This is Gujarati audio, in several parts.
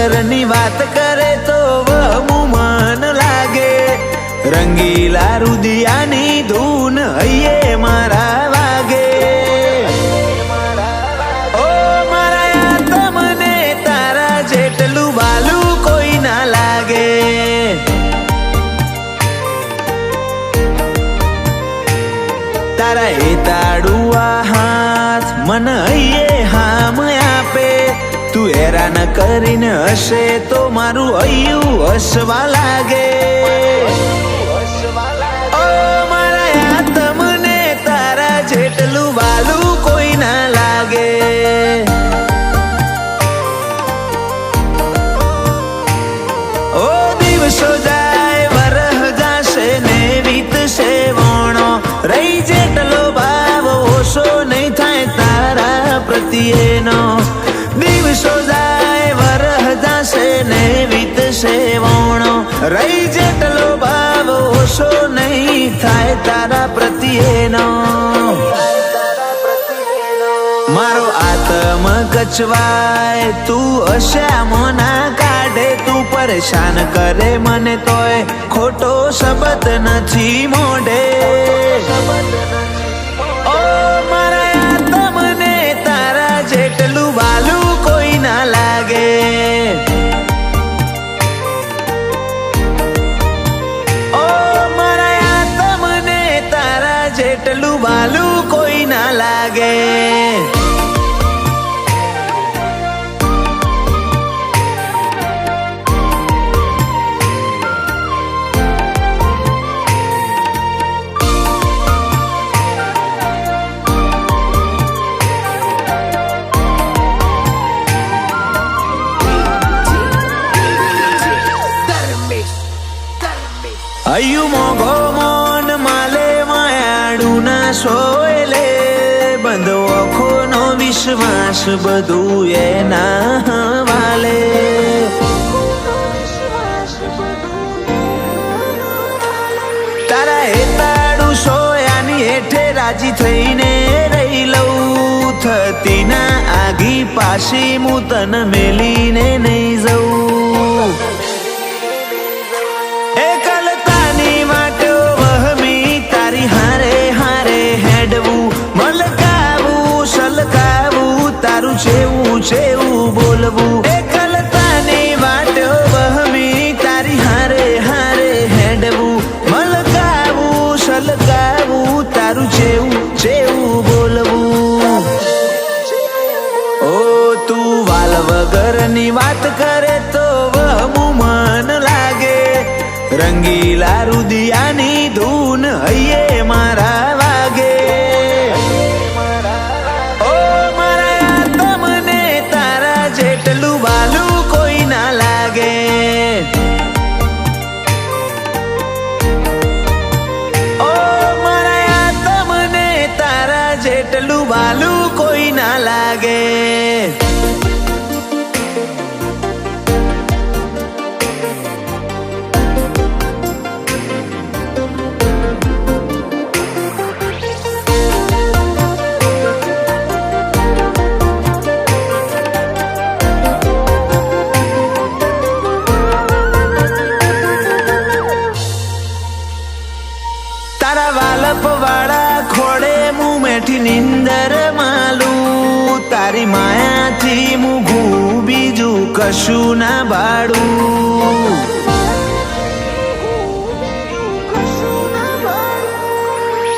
વગરની વાત કરે તો વહમું મન લાગે. રંગીલા રુદિયાની ધૂન હૈયે મારા વાગે. ઓ મારા તમને તારા જેટલું વાલું કોઈ ના લાગે. તારા એ તાડુઆ હાથ મન હૈયે હામ આપે. તું હેરાન કરીને હશે તો મારું હૈયું હસવા લાગે. ઓ મારા તમને તારા જેટલું વાલું કોઈ ના લાગે. ઓ દિવસો જાય વરહ જાશે ને વીતશે વણો. રહી જેટલો ભાવ ઓછો નહીં થાય તારા પ્રત્યેનો. દિવસો જાય વરહ જાશે ને વીતશે વણો. રહી જેટલો ભાવ ઓછો નહીં થાય તારા પ્રત્યેનો. મારો આત્મ કચવાય તું હશ્યામો ના કાઢે. તું પરેશાન કરે મને તોય ખોટો શબ્દ નથી મોઢે. ઓ મારા તમને તારા જેટલું વાલું કોઈ ના લાગે. ઓ મારા તમને તારા જેટલું વાલું કોઈ ના લાગે. હૈયું મોઘો મોન માલે માયાડું ના સોયલે. બંધો આંખોનો વિશ્વાસ બધું એના વાલે. તારા હેતાડું સોયાની હેઠે રાજી થઈને રહી લઉં. થતી ના આગી પાછી હું તન મેલીને નહીં જઉં. તારું છેવું છેવું બોલવું. એકલતાની વાટો વહમી તારી હારે હારે હેડવું. મલકાવું સલકાવું તારું છેવું છેવું બોલવું. ઓ તું વાલ વગરની વાત કરે તો વહમું મન લાગે. રંગીલા રુદિયાની ધૂન હૈયે મારા વાગે. જેટલું વાલું કોઈ ના લાગે. ઓ મારા તમને તારા જેટલું વાલું કોઈ ના લાગે. તારા વાલપ વાળા ખોડે મું મેઠી નિંદર માલું. તારી માયાથી મુઘું બીજું કશું ના બાળું.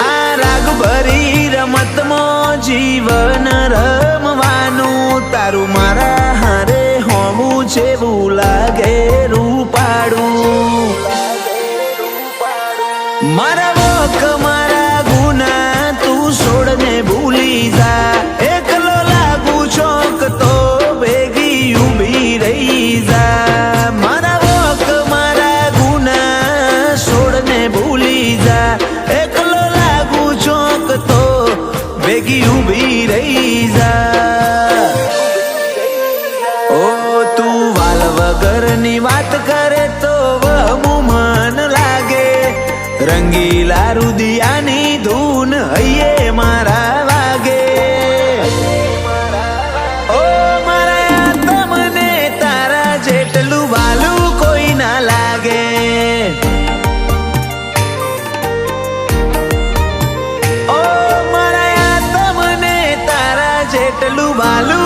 આ રાગ ભરી રમતમાં જીવન રમવાનું. તારું મારા હારે હોવું જેવું લાગે રૂપાડું. મારા વોક મારા ગુના તું છોડને ભૂલી જા. એકલો લાગુ ચોક તો ભેગી ઊભી રહી જા. મારા વોક મારા ગુના છોડને ભૂલી જા. એકલો લાગુ ચોક તો ભેગી ઊભી રહી જા. ઓ તું વાલ વગરની વાત કરે તો વહમું મન લાગે. રંગીલા રુદિયાની ધૂન હૈયે મારા વાગે. ઓ મારા તમને તારા જેટલું પેલું બાલું